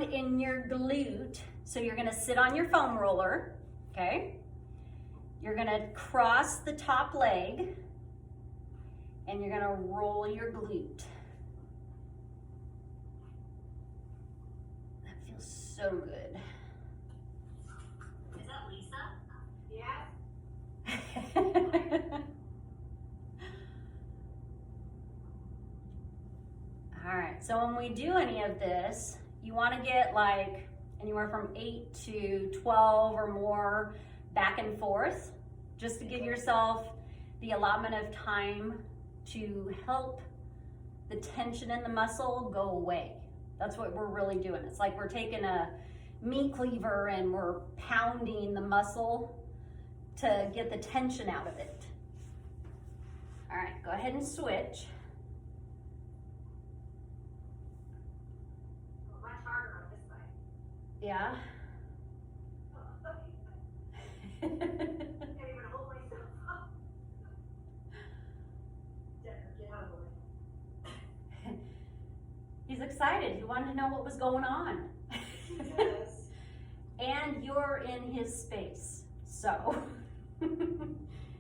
ground in your glute. So you're gonna sit on your foam roller, okay? You're gonna cross the top leg and you're gonna roll your glute. That feels so good. Is that Lisa? Yeah. All right, so when we do any of this, you wanna get like anywhere from 8 to 12 or more back and forth, just to give yourself the allotment of time to help the tension in the muscle go away. That's what we're really doing. It's like we're taking a meat cleaver and we're pounding the muscle to get the tension out of it. All right, go ahead and switch. Much harder on this side. Yeah. Can't even hold myself up. Get out of the way. He's excited. He wanted to know what was going on. Yes. And you're in his space. So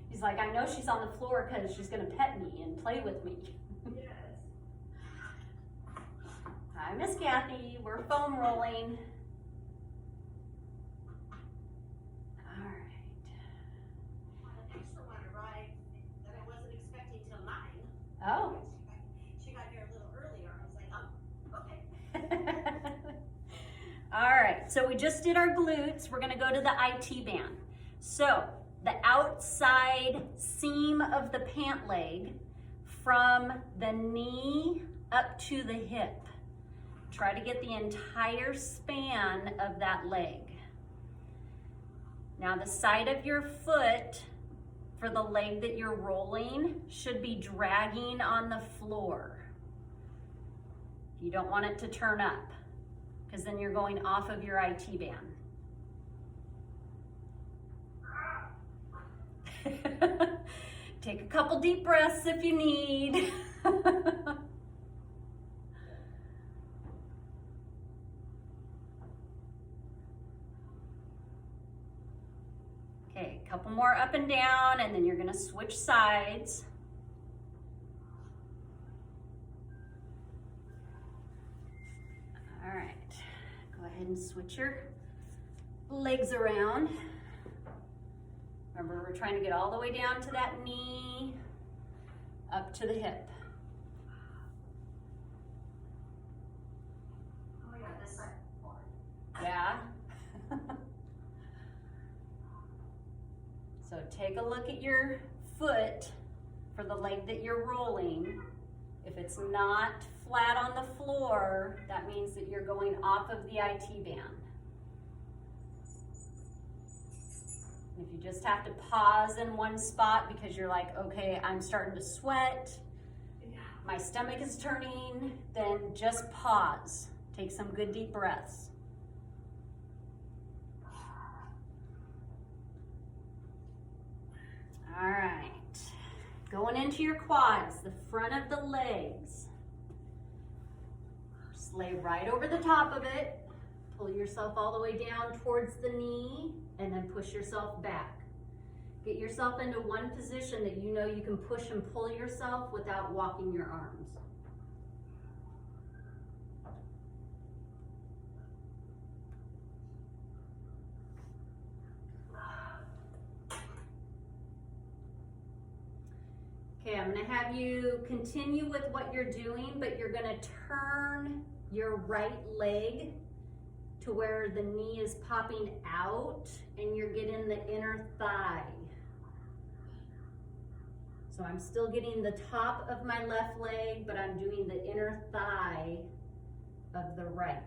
he's like, I know she's on the floor because she's going to pet me and play with me. Yes. Hi, Miss Kathy. We're foam rolling. All right. Well, an extra one arrived that I wasn't expecting till 9. Oh. She got here a little earlier. I was like, oh, okay. All right, so we just did our glutes. We're gonna go to the IT band. So the outside seam of the pant leg from the knee up to the hip. Try to get the entire span of that leg. Now the side of your foot for the leg that you're rolling should be dragging on the floor. You don't want it to turn up, because then you're going off of your IT band. Take a couple deep breaths if you need. Okay, a couple more up and down, and then you're gonna switch sides. All right, go ahead and switch your legs around. Remember, we're trying to get all the way down to that knee, up to the hip. Oh yeah, this side. Yeah? So take a look at your foot for the leg that you're rolling. If it's not flat on the floor, that means that you're going off of the IT band. If you just have to pause in one spot because you're like, okay, I'm starting to sweat, my stomach is turning, then just pause. Take some good deep breaths. All right, going into your quads, the front of the legs. Just lay right over the top of it. Pull yourself all the way down towards the knee and then push yourself back. Get yourself into one position that you know you can push and pull yourself without walking your arms. Okay, I'm gonna have you continue with what you're doing, but you're gonna turn your right leg to where the knee is popping out and you're getting the inner thigh. So I'm still getting the top of my left leg, but I'm doing the inner thigh of the right.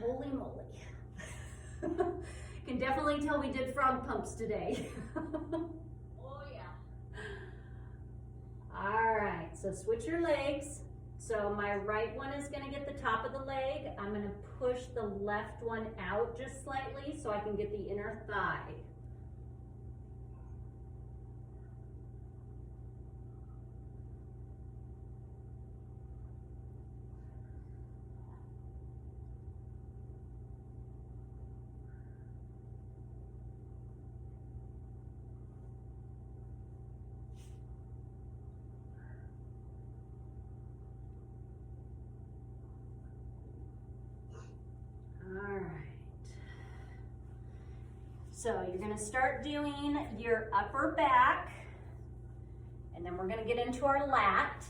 Holy moly. Can definitely tell we did frog pumps today. Oh yeah. All right, so switch your legs. So my right one is gonna get the top of the leg. I'm gonna push the left one out just slightly so I can get the inner thigh. So you're gonna start doing your upper back, and then we're gonna get into our lat.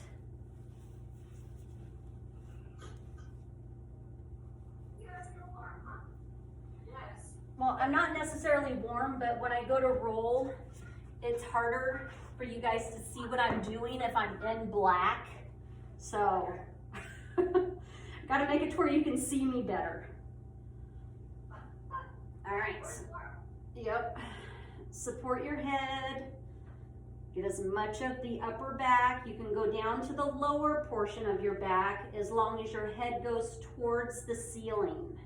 Well, I'm not necessarily warm, but when I go to roll, it's harder for you guys to see what I'm doing if I'm in black. So, gotta make it to where you can see me better. All right, yep. Support your head. Get as much of the upper back. You can go down to the lower portion of your back as long as your head goes towards the ceiling.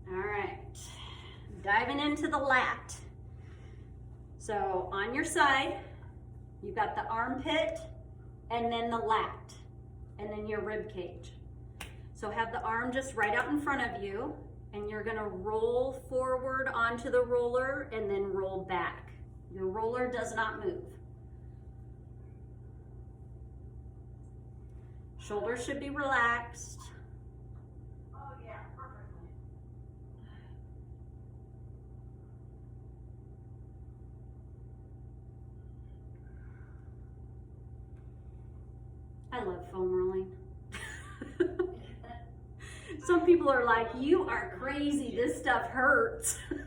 All right, diving into the lat. So on your side, you've got the armpit and then the lat and then your rib cage. So have the arm just right out in front of you, and you're gonna roll forward onto the roller and then roll back. Your roller does not move. Shoulders should be relaxed. Oh, yeah, perfectly. I love foam rolling. Some people are like, you are crazy, this stuff hurts. Yeah,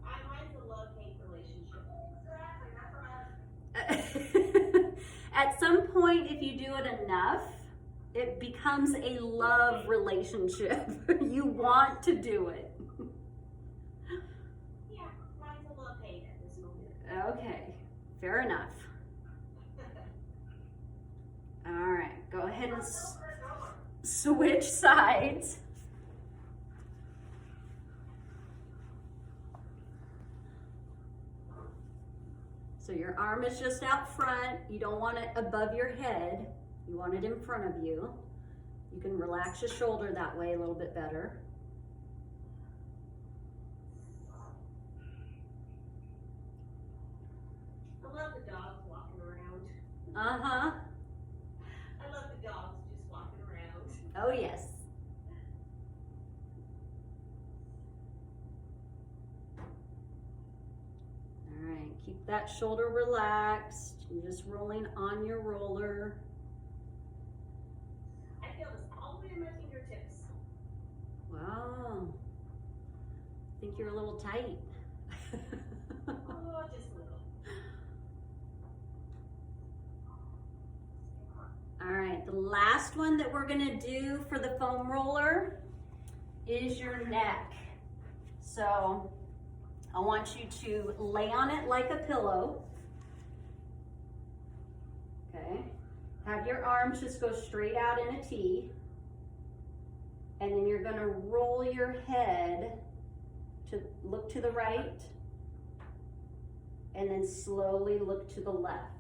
mine's a love-hate relationship. Exactly, that's what I was. At some point, if you do it enough, it becomes a love relationship. You want to do it. Yeah, mine's a love-hate at this moment. Okay, fair enough. All right, go ahead and switch sides. So your arm is just out front. You don't want it above your head. You want it in front of you. You can relax your shoulder that way a little bit better. I love the dogs walking around. Uh-huh. I love the dogs just walking around. Oh, yes. All right, keep that shoulder relaxed. You're just rolling on your roller. I feel this all the way to my fingertips. Wow. I think you're a little tight. Oh, just a little. All right, the last one that we're gonna do for the foam roller is your neck. So I want you to lay on it like a pillow. Okay. Have your arms just go straight out in a T. And then you're gonna roll your head to look to the right, and then slowly look to the left.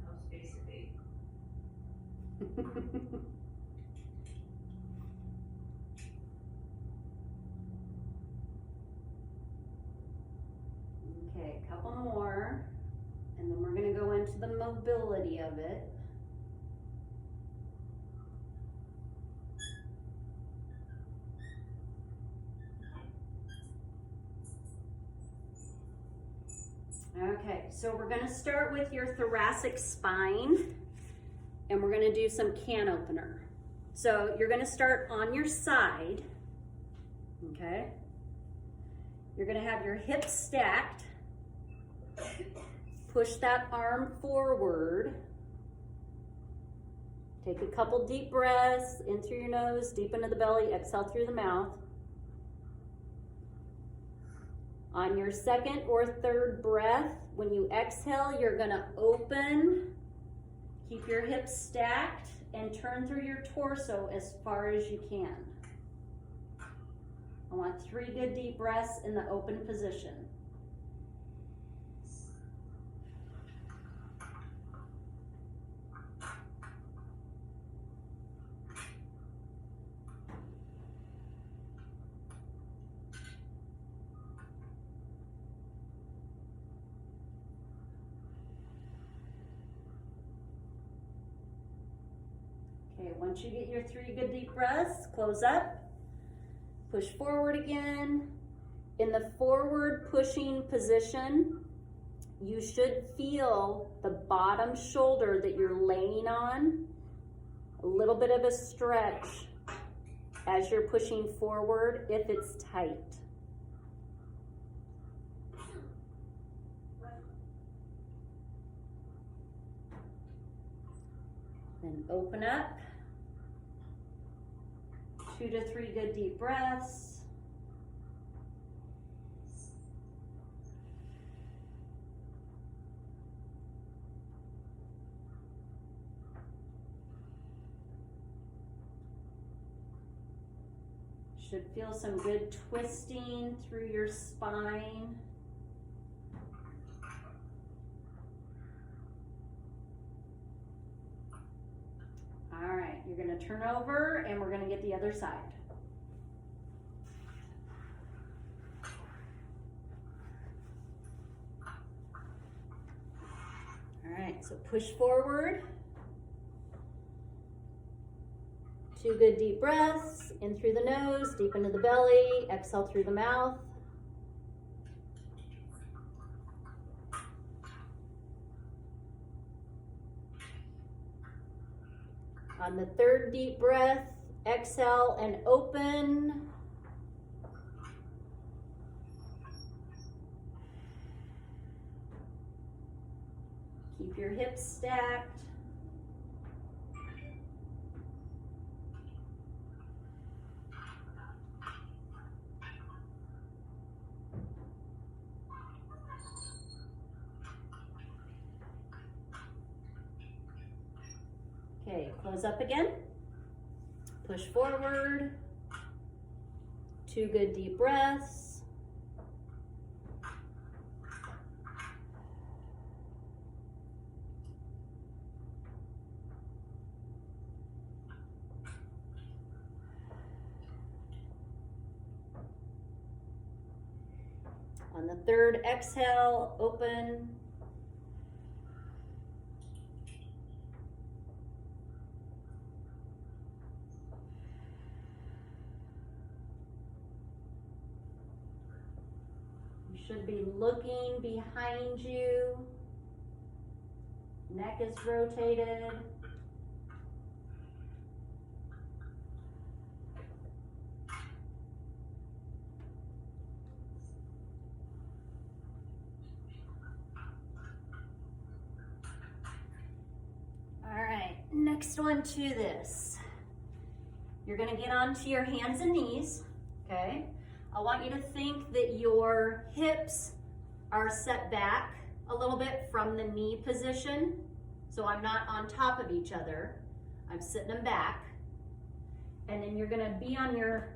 No space to be. Okay, a couple more, and then we're gonna go into the mobility of it. Okay, so we're gonna start with your thoracic spine, and we're gonna do some can opener. So you're gonna start on your side, okay? You're gonna have your hips stacked. Push that arm forward. Take a couple deep breaths in through your nose, deep into the belly, exhale through the mouth. On your second or third breath, when you exhale, you're gonna open, keep your hips stacked, and turn through your torso as far as you can. I want 3 good deep breaths in the open position. Okay, once you get your 3 good deep breaths, close up, push forward again. In the forward pushing position, you should feel the bottom shoulder that you're laying on, a little bit of a stretch as you're pushing forward if it's tight. Then open up. 2 to 3 good deep breaths. Should feel some good twisting through your spine. All right, you're going to turn over and we're going to get the other side. All right, so push forward. 2 good deep breaths, in through the nose, deep into the belly, exhale through the mouth. On the 3rd deep breath, exhale and open. Keep your hips stacked. Okay, close up again. Push forward. 2 good deep breaths. On the 3rd exhale, open. Should be looking behind you. Neck is rotated. All right, next one to this. You're gonna get onto your hands and knees, okay? I want you to think that your hips are set back a little bit from the knee position. So I'm not on top of each other. I'm sitting them back. And then you're gonna be on your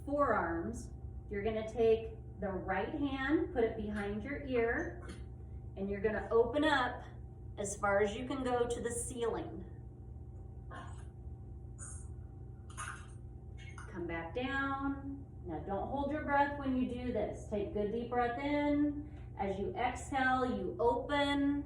forearms. You're gonna take the right hand, put it behind your ear, and you're gonna open up as far as you can go to the ceiling. Come back down. Now don't hold your breath when you do this. Take a good deep breath in. As you exhale, you open.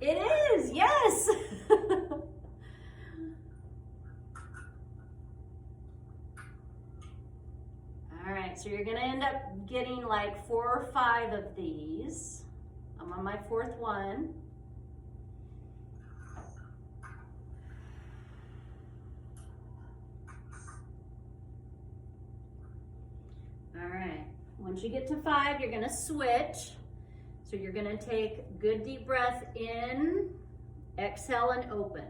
It is, yes. All right, so you're gonna end up getting like 4 or 5 of these. I'm on my 4th one. All right, once you get to 5, you're gonna switch. So you're gonna take good deep breath in, exhale and open.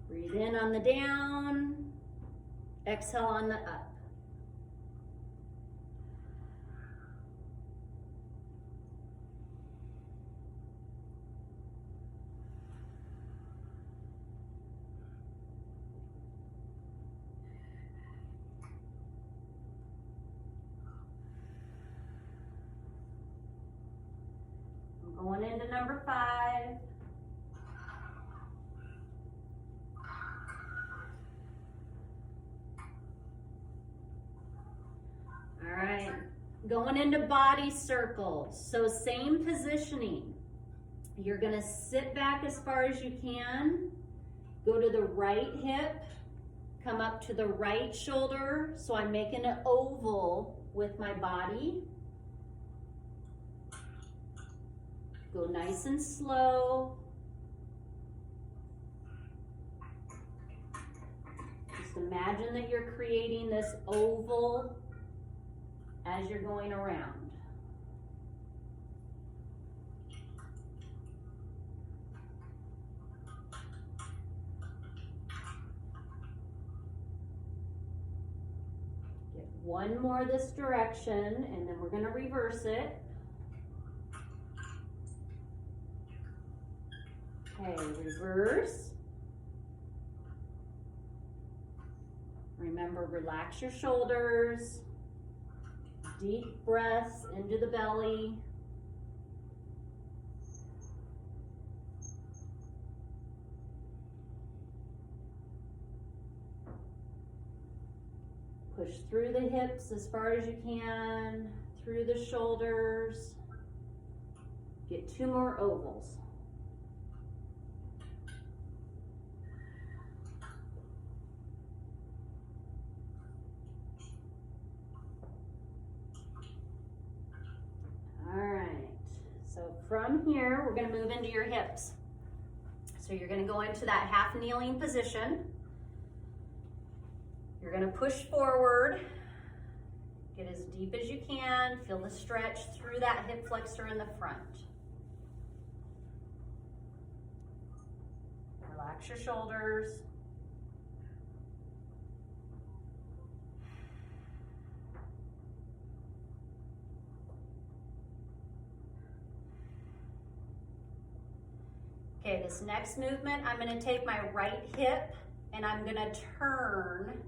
Breathe in on the down, exhale on the up. I'm going into number 5. All right, going into body circles. So same positioning. You're gonna sit back as far as you can, go to the right hip, come up to the right shoulder. So I'm making an oval with my body. Go nice and slow. Just imagine that you're creating this oval as you're going around. Get one more this direction, and then we're going to reverse it. Okay, reverse. Remember, relax your shoulders. Deep breaths into the belly. Push through the hips as far as you can, through the shoulders. Get 2 more ovals. From here, we're going to move into your hips. So you're going to go into that half kneeling position. You're going to push forward. Get as deep as you can. Feel the stretch through that hip flexor in the front. Relax your shoulders. Okay, this next movement, I'm going to take my right hip and I'm going to turn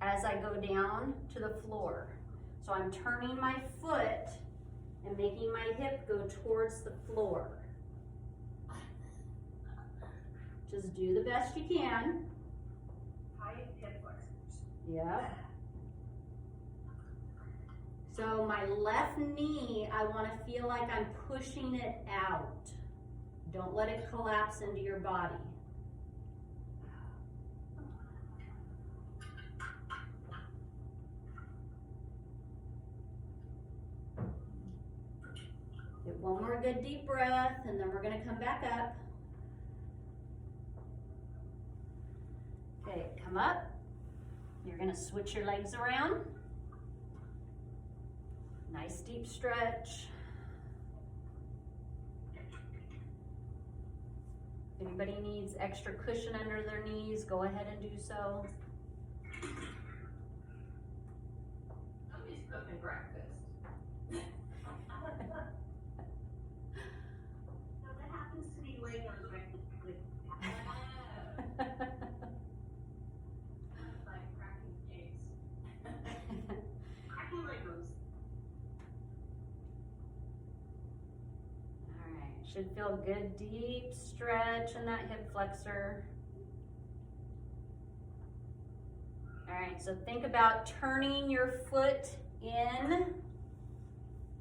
as I go down to the floor. So I'm turning my foot and making my hip go towards the floor. Just do the best you can. High hip flexors. Yeah. So my left knee, I want to feel like I'm pushing it out. Don't let it collapse into your body. Get one more good deep breath, and then we're going to come back up. Okay, come up. You're going to switch your legs around. Nice deep stretch. If anybody needs extra cushion under their knees, go ahead and do so. Somebody's cooking breakfast. No, that happens to me later, right? Like cracking eggs. Cracking Legos. Should feel good deep stretch in that hip flexor. All right, so think about turning your foot in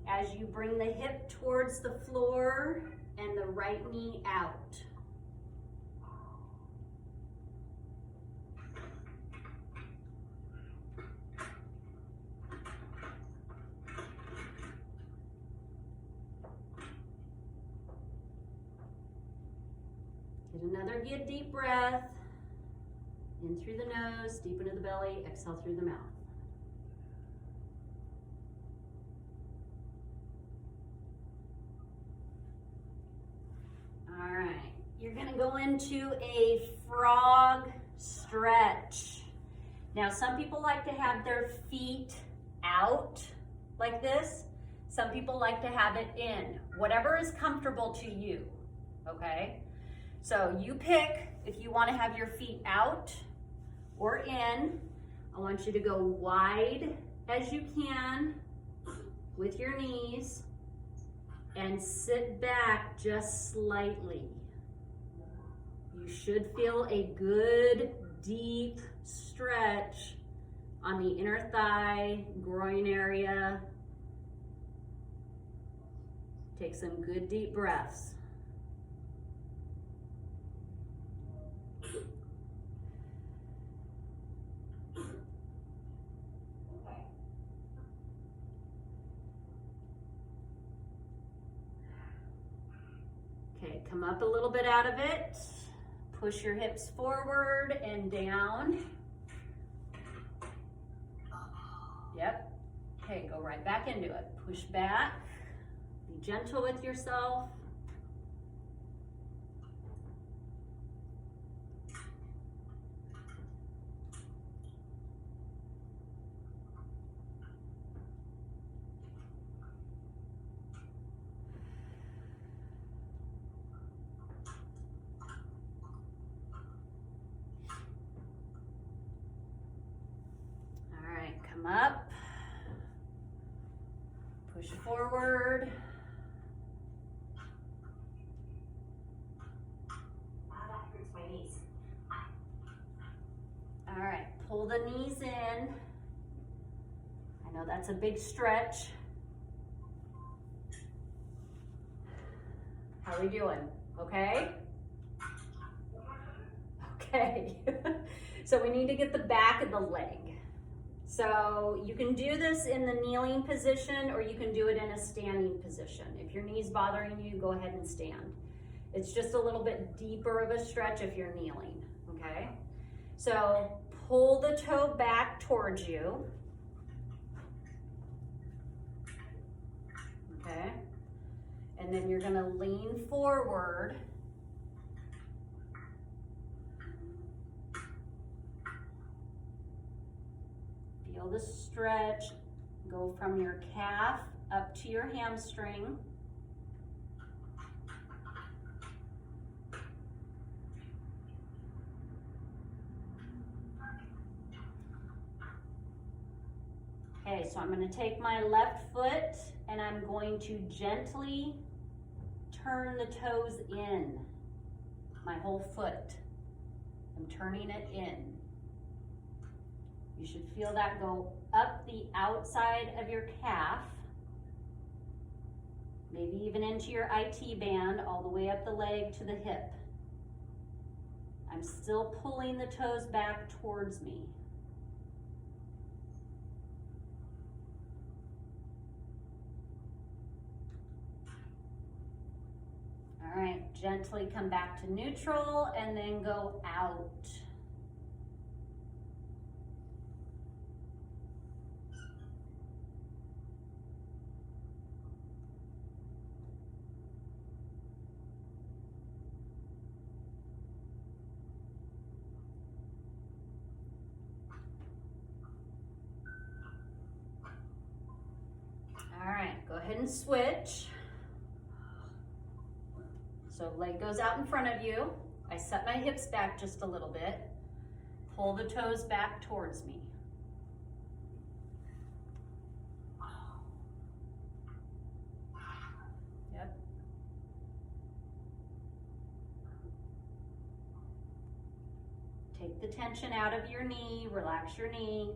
as you bring the hip towards the floor and the right knee out. Get another good deep breath. In through the nose, deep into the belly, exhale through the mouth. All right, you're gonna go into a frog stretch. Now, some people like to have their feet out like this. Some people like to have it in. Whatever is comfortable to you, okay? So you pick if you want to have your feet out or in. I want you to go wide as you can with your knees and sit back just slightly. You should feel a good, deep stretch on the inner thigh, groin area. Take some good deep breaths. Okay, come up a little bit out of it. Push your hips forward and down. Yep. Okay, go right back into it. Push back. Be gentle with yourself. Come up, push forward. That hurts my knees. All right, pull the knees in. I know that's a big stretch. How are we doing? Okay? Okay. So we need to get the back of the leg. So you can do this in the kneeling position or you can do it in a standing position. If your knee's bothering you, go ahead and stand. It's just a little bit deeper of a stretch if you're kneeling, okay? So pull the toe back towards you. Okay? And then you're gonna lean forward. Feel the stretch go from your calf up to your hamstring. Okay, so I'm going to take my left foot and I'm going to gently turn the toes in, my whole foot. I'm turning it in. You should feel that go up the outside of your calf, maybe even into your IT band, all the way up the leg to the hip. I'm still pulling the toes back towards me. All right, gently come back to neutral and then go out. All right, go ahead and switch. So leg goes out in front of you. I set my hips back just a little bit. Pull the toes back towards me. Yep. Take the tension out of your knee, relax your knee.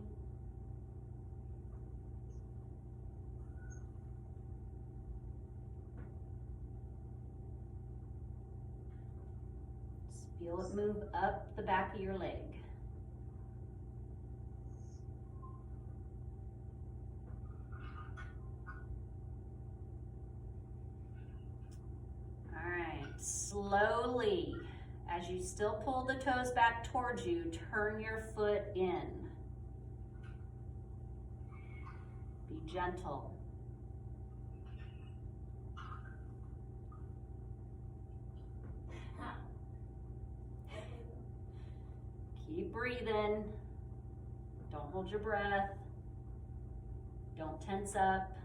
Feel it move up the back of your leg. All right, slowly, as you still pull the toes back towards you, turn your foot in. Be gentle. Keep breathing. Don't hold your breath. Don't tense up.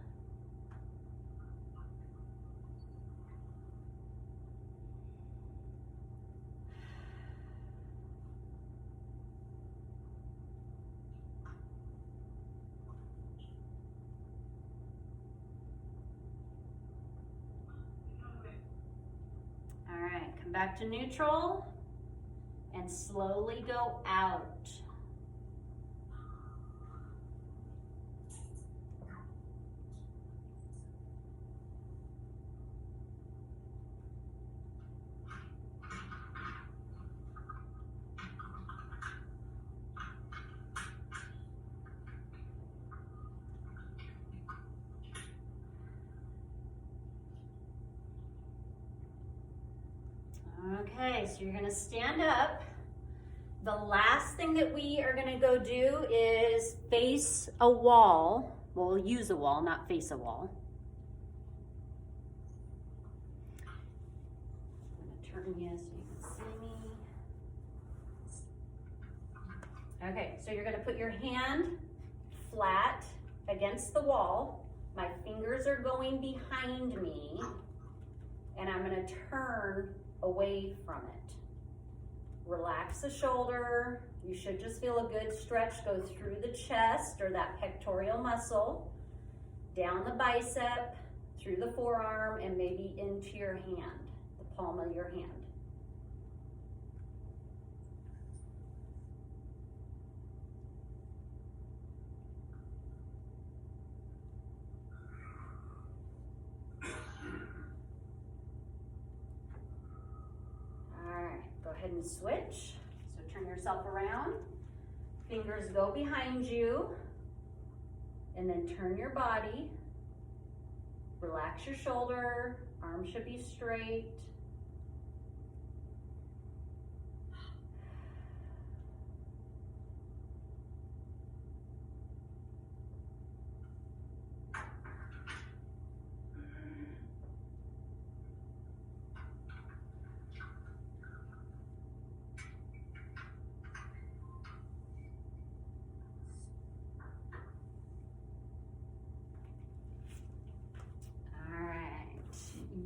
All right, come back to neutral and slowly go out. Okay, so you're gonna stand up. The last thing that we are gonna go do is face a wall. Well, we'll use a wall, not face a wall. I'm gonna turn you so you can see me. Okay, so you're gonna put your hand flat against the wall. My fingers are going behind me, and I'm gonna turn away from it. Relax the shoulder. You should just feel a good stretch go through the chest or that pectoral muscle, down the bicep, through the forearm, and maybe into your hand, the palm of your hand. Go ahead and switch. So turn yourself around. Fingers go behind you. And then turn your body. Relax your shoulder. Arms should be straight.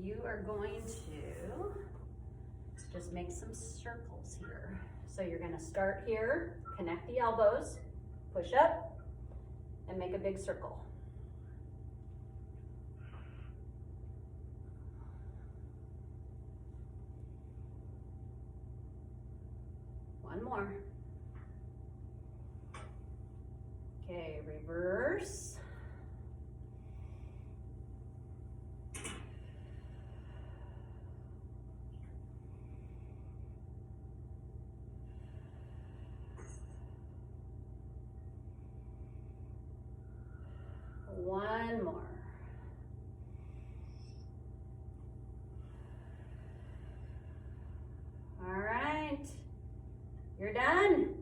You are going to just make some circles here. So you're going to start here, connect the elbows, push up, and make a big circle. One more. Okay, reverse. One more. All right, you're done.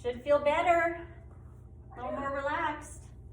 Should feel better.